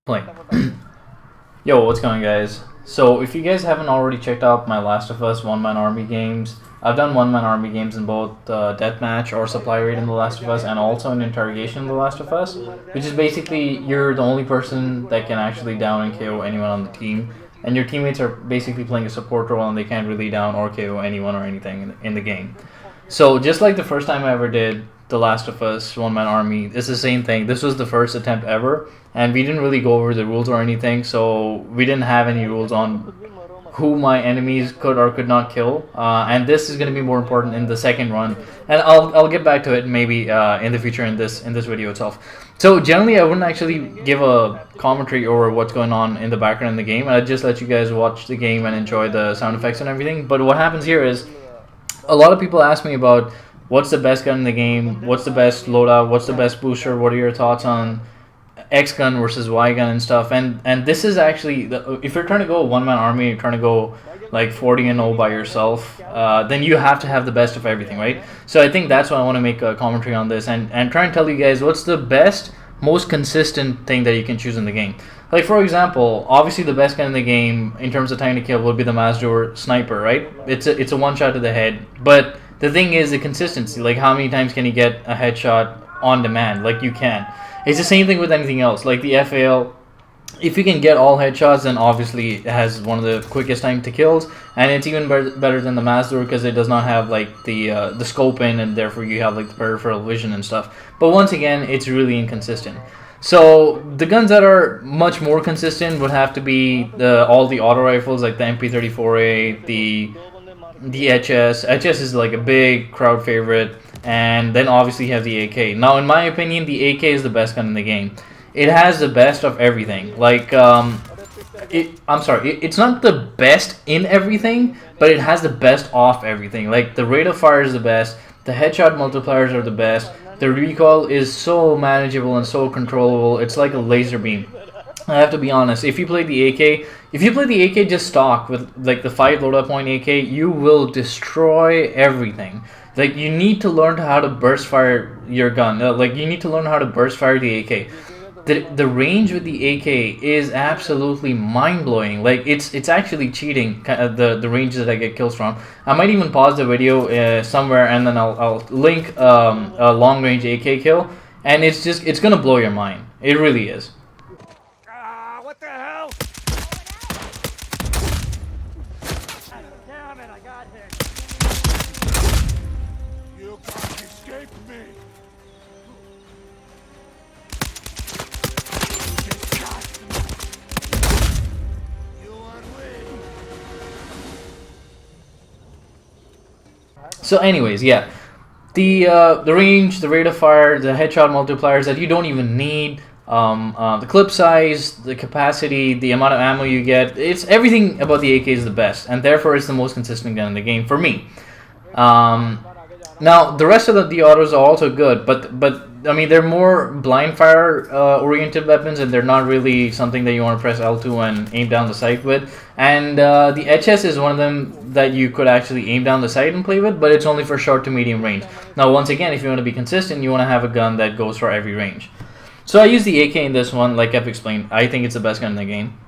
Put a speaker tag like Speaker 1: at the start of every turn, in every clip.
Speaker 1: Play. Yo, what's going on, guys? So, if you guys haven't already checked out my Last of Us one-man army games, I've done one-man army games in both Deathmatch or Supply Raid in The Last of Us and also in Interrogation in The Last of Us, which is basically you're the only person that can actually down and KO anyone on the team, and your teammates are basically playing a support role and they can't really down or KO anyone or anything in the game. So, just like the first time I ever did The Last of Us one-man army, it's the same thing. This was the first attempt ever, and we didn't really go over the rules or anything, so we didn't have any rules on who my enemies could or could not kill, and this is going to be more important in the second run, and I'll get back to it maybe in the future in this video itself. So generally I wouldn't actually give a commentary over what's going on in the background in the game. I'd just let you guys watch the game and enjoy the sound effects and everything. But what happens here is a lot of people ask me about what's the best gun in the game, what's the best loadout, what's the best booster, what are your thoughts on X gun versus Y gun and stuff. And this is actually, if you're trying to go one-man army, you're trying to go like 40-0 by yourself, then you have to have the best of everything, right? So I think that's why I want to make a commentary on this and try and tell you guys what's the best, most consistent thing that you can choose in the game. Like, for example, obviously the best gun in the game in terms of time to kill would be the Mazdur sniper, right? It's a one shot to the head, but the thing is the consistency. Like, how many times can you get a headshot on demand? Like, you can. It's the same thing with anything else. Like the FAL, if you can get all headshots, then obviously it has one of the quickest time to kills, and it's even better than the Mazdur because it does not have like the scope in, and therefore you have like the peripheral vision and stuff. But once again, it's really inconsistent. So the guns that are much more consistent would have to be all the auto rifles, like the MP34A, the HS. HS is like a big crowd favorite, and then obviously you have the AK. Now, in my opinion, the AK is the best gun in the game. It has the best of everything. Like, it's not the best in everything, but it has the best of everything. Like, the rate of fire is the best, the headshot multipliers are the best, the recoil is so manageable and so controllable. It's like a laser beam. I have to be honest, if you play the AK just stock with like the 5 loadout point AK, you will destroy everything. Like, you need to learn how to burst fire your gun. Like, you need to learn how to burst fire the AK. The range with the AK is absolutely mind-blowing. Like, it's actually cheating, the ranges that I get kills from. I might even pause the video somewhere, and then I'll link a long-range AK kill, and it's gonna blow your mind. It really is.
Speaker 2: What the hell? Damn it, I got hit. You can't escape me. You are weak.
Speaker 1: So anyways, yeah. The range, the rate of fire, the headshot multipliers that you don't even need, the clip size, the capacity, the amount of ammo you get, it's everything about the AK is the best, and therefore it's the most consistent gun in the game for me. Now the rest of the autos are also good, but I mean, they're more blind fire oriented weapons, and they're not really something that you want to press L2 and aim down the sight with. And the HS is one of them that you could actually aim down the sight and play with, but it's only for short to medium range. Now, once again, if you want to be consistent, you want to have a gun that goes for every range. So I use the AK in this one, like I've explained. I think it's the best gun in the game.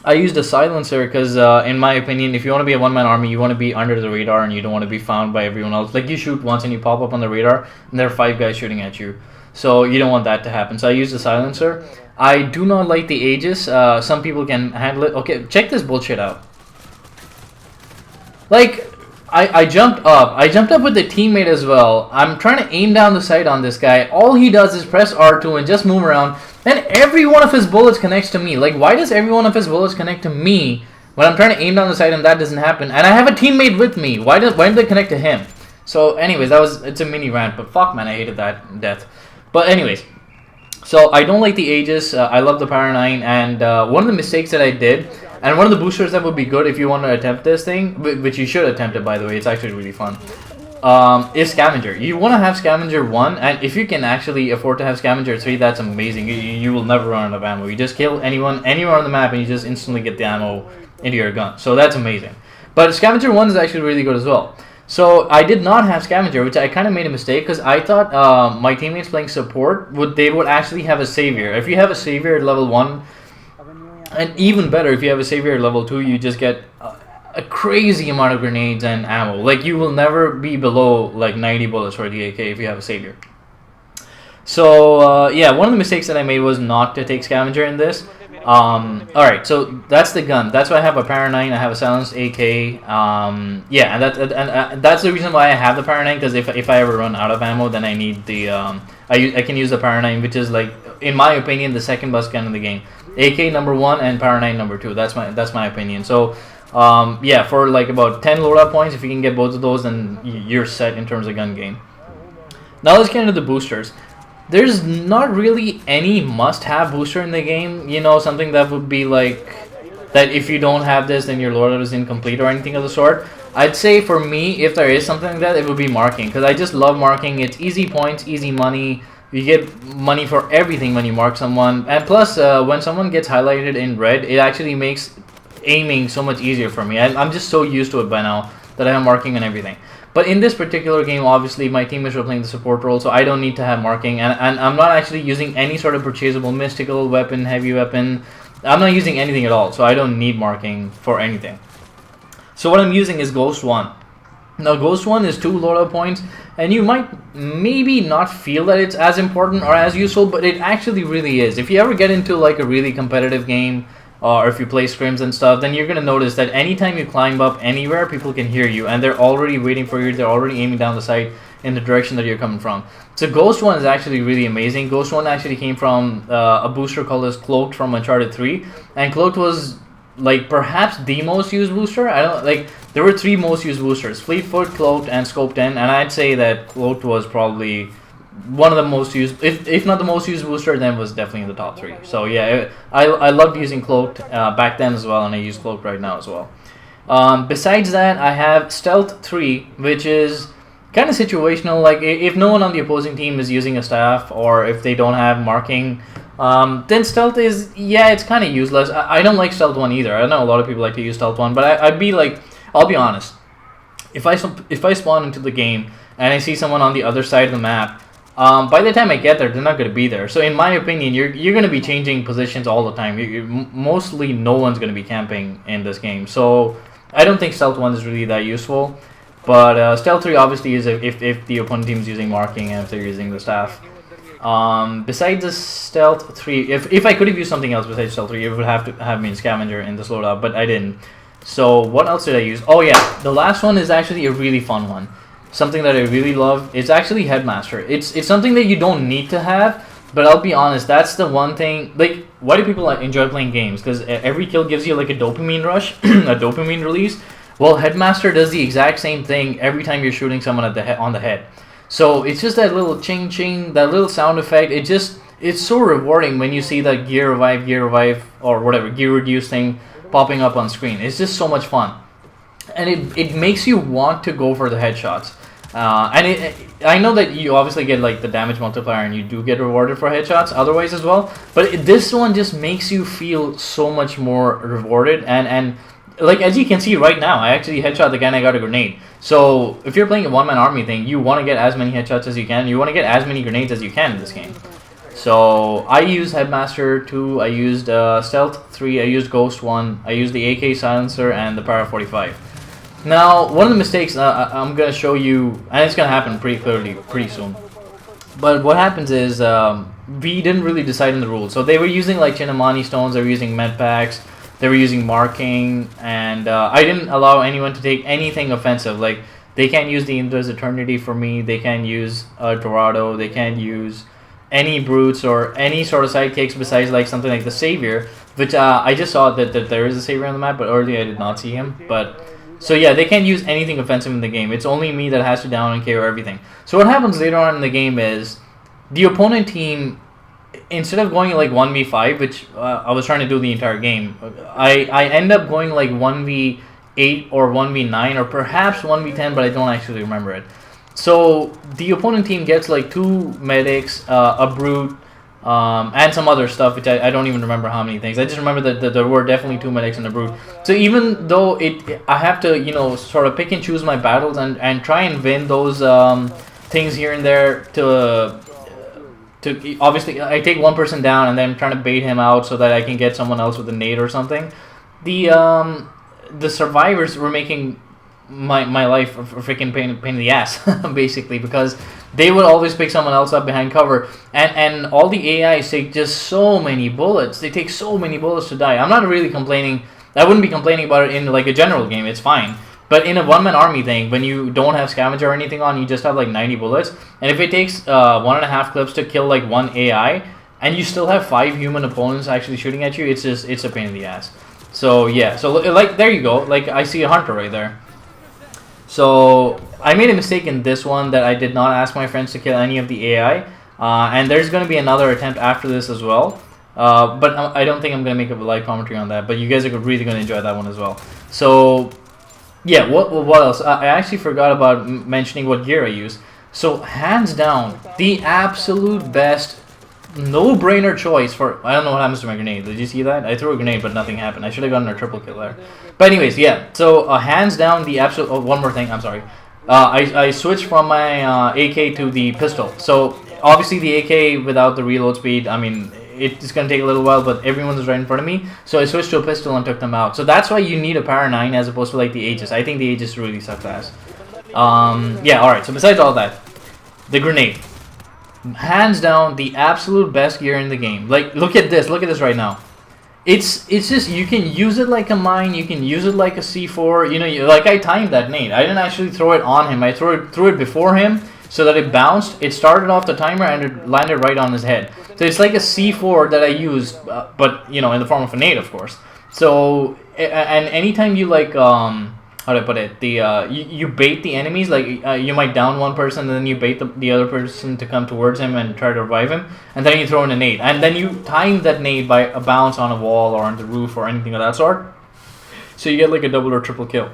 Speaker 1: I used a silencer because, in my opinion, if you want to be a one-man army, you want to be under the radar and you don't want to be found by everyone else. Like, you shoot once and you pop up on the radar, and there are 5 guys shooting at you. So you don't want that to happen. So I used the silencer. I do not like the Aegis. Some people can handle it. Okay, check this bullshit out. Like, I jumped up. I jumped up with the teammate as well. I'm trying to aim down the sight on this guy. All he does is press R2 and just move around. Then every one of his bullets connects to me. Like, why does every one of his bullets connect to me when I'm trying to aim down the sight and that doesn't happen? And I have a teammate with me. Why did they connect to him? So anyways, it's a mini rant, but fuck, man, I hated that death. But anyways, so I don't like the Aegis. I love the Power 9, and one of the mistakes that I did, and one of the boosters that would be good if you want to attempt this thing, which you should attempt it, by the way, it's actually really fun, is Scavenger. You want to have Scavenger 1, and if you can actually afford to have Scavenger 3, that's amazing. You will never run out of ammo. You just kill anyone anywhere on the map, and you just instantly get the ammo into your gun. So that's amazing. But Scavenger 1 is actually really good as well. So I did not have Scavenger, which I kind of made a mistake because I thought my teammates playing support would actually have a Savior. If you have a Savior at level 1, And even better, if you have a savior at level 2, you just get a crazy amount of grenades and ammo. Like, you will never be below like 90 bullets for the AK if you have a savior. So yeah, one of the mistakes that I made was not to take scavenger in this. Alright, so that's the gun. That's why I have a Para 9, I have a silenced AK. Yeah, and that's the reason why I have the Para 9, because if I ever run out of ammo, then I need the I can use the Para 9, which is, like, in my opinion, the second best gun in the game. AK number 1 and Para 9 number 2. That's my opinion. So yeah, for like about 10 loadout points, if you can get both of those, then you're set in terms of gun game. Now let's get into the boosters. There's not really any must-have booster in the game, you know, something that would be like, that if you don't have this, then your loadout is incomplete or anything of the sort. I'd say for me, if there is something like that, it would be marking, because I just love marking. It's easy points, easy money. You get money for everything when you mark someone, and plus, when someone gets highlighted in red, it actually makes aiming so much easier for me. I'm just so used to it by now that I have marking and everything. But in this particular game, obviously, my teammates are playing the support role, so I don't need to have marking. And I'm not actually using any sort of purchasable mystical weapon, heavy weapon. I'm not using anything at all, so I don't need marking for anything. So what I'm using is Ghost 1. Now, Ghost 1 is 2 loadout points, and you might maybe not feel that it's as important or as useful, but it actually really is. If you ever get into like a really competitive game, or if you play scrims and stuff, then you're going to notice that anytime you climb up anywhere, people can hear you, and they're already waiting for you, they're already aiming down the sight in the direction that you're coming from. So Ghost 1 is actually really amazing. Ghost 1 actually came from a booster called as Cloaked from Uncharted 3, and Cloaked was like perhaps the most used booster. I don't like, there were 3 most used boosters: Fleetfoot, Cloaked, and Scoped In, and I'd say that Cloaked was probably one of the most used, if not the most used booster, then was definitely in the top 3. So yeah, I loved using Cloaked back then as well, and I use Cloaked right now as well. Besides that, I have Stealth 3, which is kind of situational. Like, if no one on the opposing team is using a staff, or if they don't have marking, then Stealth is, yeah, it's kind of useless. I don't like Stealth 1 either. I know a lot of people like to use Stealth 1, but I'd be like, I'll be honest. If I spawn into the game and I see someone on the other side of the map, by the time I get there, they're not going to be there. So in my opinion, you're going to be changing positions all the time. Mostly no one's going to be camping in this game. So I don't think Stealth 1 is really that useful. But Stealth 3 obviously is if the opponent team is using marking and if they're using the staff. Besides the Stealth 3, if I could have used something else besides Stealth 3, it would have to have been Scavenger in this loadout, but I didn't. So what else did I use? Oh yeah, the last one is actually a really fun one. Something that I really love. It's actually Headmaster. It's something that you don't need to have, but I'll be honest, that's the one thing. Like, why do people enjoy playing games? Because every kill gives you like a dopamine rush, a dopamine release. Well, Headmaster does the exact same thing every time you're shooting someone on the head. So it's just that little ching ching, that little sound effect. It's so rewarding when you see that gear revive, or whatever, gear reduce thing popping up on screen. It's just so much fun. And it makes you want to go for the headshots. And I know that you obviously get like the damage multiplier, and you do get rewarded for headshots otherwise as well. But this one just makes you feel so much more rewarded. And like, as you can see right now, I actually headshot the guy and I got a grenade. So if you're playing a one-man army thing, you want to get as many headshots as you can. You want to get as many grenades as you can in this game. So I used Headmaster 2, I used Stealth 3, I used Ghost 1, I used the AK Silencer, and the Para 45. Now, one of the mistakes I'm going to show you, and it's going to happen pretty clearly, pretty soon. But what happens is, we didn't really decide on the rules. So they were using like Chinamani stones, they were using med packs, they were using marking, and I didn't allow anyone to take anything offensive. Like, they can't use the Indra's Eternity for me, they can't use Dorado, they can't use any brutes or any sort of sidekicks besides like something like the Savior, which I just saw that there is a Savior on the map, but earlier I did not see him. But so yeah, they can't use anything offensive in the game. It's only me that has to down and KO everything. So what happens later on in the game is the opponent team, instead of going like 1v5, which I was trying to do the entire game, I end up going like 1v8 or 1v9 or perhaps 1v10, but I don't actually remember it. So the opponent team gets like 2 medics, a brute, and some other stuff, which I don't even remember how many things. I just remember that there were definitely 2 medics and a brute. So even though I have to, you know, sort of pick and choose my battles and try and win those things here and there to to obviously I take one person down and then I'm trying to bait him out so that I can get someone else with a nade or something. The survivors were making my life a freaking pain in the ass basically, because they would always pick someone else up behind cover, and all the AIs take just so many bullets. They take so many bullets to die. I'm not really complaining. I wouldn't be complaining about it in like a general game. It's fine. But in a one-man army thing, when you don't have scavenger or anything on, you just have like 90 bullets. And if it takes 1.5 clips to kill like one AI, and you still have 5 human opponents actually shooting at you, it's a pain in the ass. So yeah, so like there you go. Like I see a hunter right there. So I made a mistake in this one that I did not ask my friends to kill any of the AI. And there's going to be another attempt after this as well. But I don't think I'm going to make a live commentary on that. But you guys are really going to enjoy that one as well. So yeah, what else? I actually forgot about mentioning what gear I use. So hands down, the absolute best, no-brainer choice for... I don't know what happens to my grenade. Did you see that? I threw a grenade, but nothing happened. I should have gotten a triple kill there. But anyways, yeah. So hands down, the absolute... Oh, one more thing. I'm sorry. I switched from my AK to the pistol. So obviously the AK without the reload speed, I mean... It's going to take a little while, but everyone was right in front of me. So I switched to a pistol and took them out. So that's why you need a Para 9 as opposed to like the Aegis. I think the Aegis really sucks ass. Yeah, alright. So besides all that, the grenade. Hands down, the absolute best gear in the game. Like, look at this. Look at this right now. It's just, you can use it like a mine. You can use it like a C4. You know, like I timed that nade. I didn't actually throw it on him. I threw it before him so that it bounced. It started off the timer and it landed right on his head. So it's like a C4 that I used, but, you know, in the form of a nade, of course. So, and anytime you, like, how do I put it? You bait the enemies, like, you might down one person, and then you bait the other person to come towards him and try to revive him, and then you throw in a nade. And then you time that nade by a bounce on a wall or on the roof or anything of that sort. So you get, like, a double or triple kill.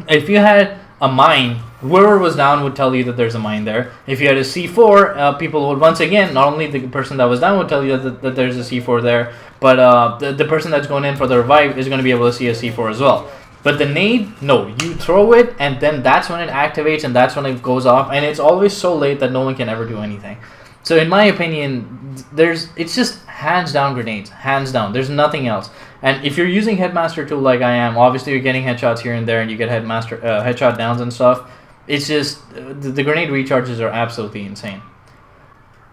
Speaker 1: If you had a mine, whoever was down would tell you that there's a mine there. If you had a C4, people would, once again, not only the person that was down would tell you that there's a C4 there, but the person that's going in for the revive is going to be able to see a C4 as well. But the nade, no, you throw it and then that's when it activates and that's when it goes off, and it's always so late that no one can ever do anything. So in my opinion, it's just hands down grenades, hands down. There's nothing else. And if you're using Headmaster tool like I am, obviously you're getting headshots here and there, and you get headshot downs and stuff. It's just the grenade recharges are absolutely insane.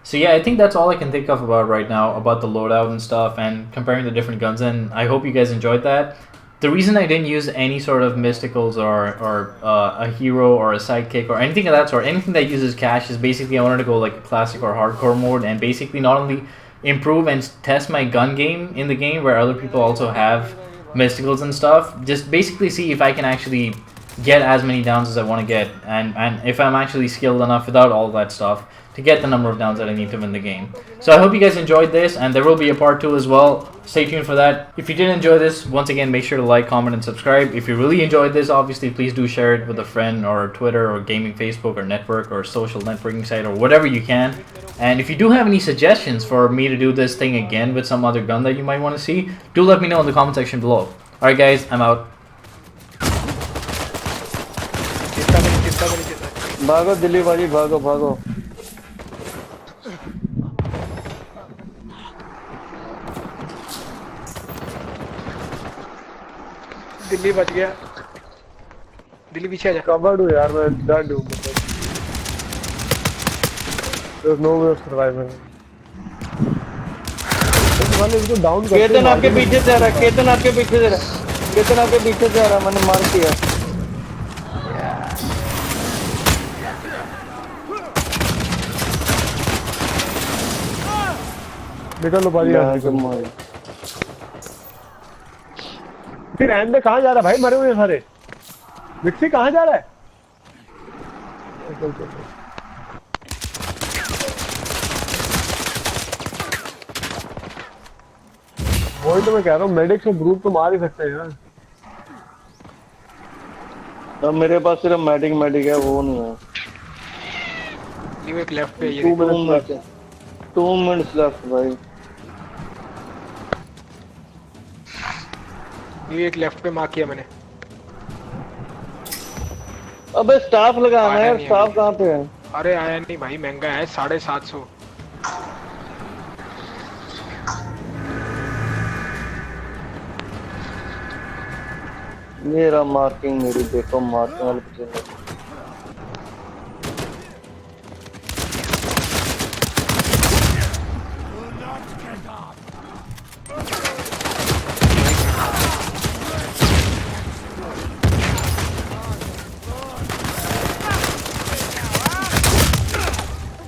Speaker 1: So yeah, I think that's all I can think of about right now about the loadout and stuff and comparing the different guns. And I hope you guys enjoyed that. The reason I didn't use any sort of mysticals or a hero or a sidekick or anything of that sort, anything that uses cash, is basically I wanted to go like a classic or hardcore mode and basically not only improve and test my gun game in the game where other people also have mysticals and stuff, just basically see if I can actually get as many downs as I want to get, and if I'm actually skilled enough without all that stuff to get the number of downs that I need to win the game. So I hope you guys enjoyed this, and there will be a part 2 as well. Stay tuned for that. If you did enjoy this, once again, make sure to like, comment, and subscribe. If you really enjoyed this, obviously, please do share it with a friend or Twitter or gaming Facebook or network or social networking site or whatever you can. And if you do have any suggestions for me to do this thing again with some other gun that you might want to see, do let me know in the comment section below. Alright guys, I'm out.
Speaker 3: भागो दिल्ली बाजी भागो भागो
Speaker 4: दिल्ली बच गया दिल्ली पीछे आ जा
Speaker 3: covered हूँ यार मैं डर हूँ मतलब there's no way of surviving वाले इसको डाउन कर केतन आपके पीछे से आ रहा है केतन आपके पीछे से आ रहा है केतन आपके पीछे से आ रहा है मैंने मार दिया बेटा लो बाजी फिर एंड कहाँ जा रहा है भाई मरे हुए सारे विक्सी कहाँ जा रहा है वही तो मैं कह रहा हूँ मेडिक्स को ग्रुप तो मार ही सकते हैं यार अब मेरे पास सिर्फ मेडिक है वो नहीं है
Speaker 4: ये एक लेफ्ट पे ये
Speaker 3: 2 minutes left भाई
Speaker 4: ये एक लेफ्ट पे मार्क किया मैंने
Speaker 3: अबे स्टाफ लगाना है यार स्टाफ कहाँ पे है
Speaker 4: अरे आया नहीं भाई महंगा है 750
Speaker 3: मेरा मार्किंग मेरी देखो मार्किंग वाले पीछे
Speaker 2: Do not get up.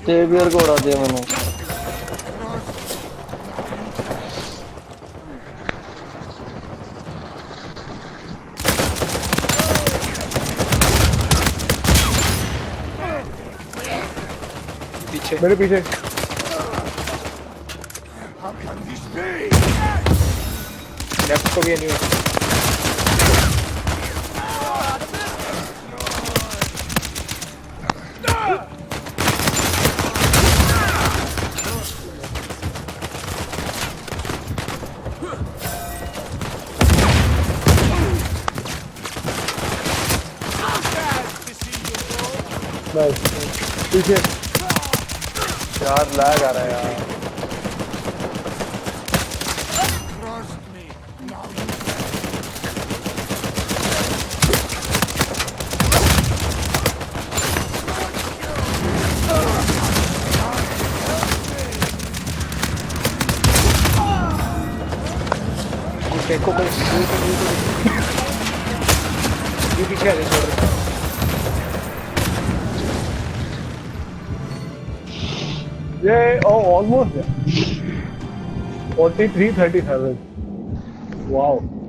Speaker 3: Saviour को उड़ा दिया मैंने
Speaker 4: पीछे मेरे पीछे
Speaker 2: How can this be?
Speaker 4: Left को भी एनिमी
Speaker 3: बस पीछे
Speaker 4: यार लैग आ रहा है यार
Speaker 2: Trust me. Now
Speaker 4: देखो कोई ये पीछे आ गए
Speaker 3: ये ऑलमोस्ट 43-37 वाओ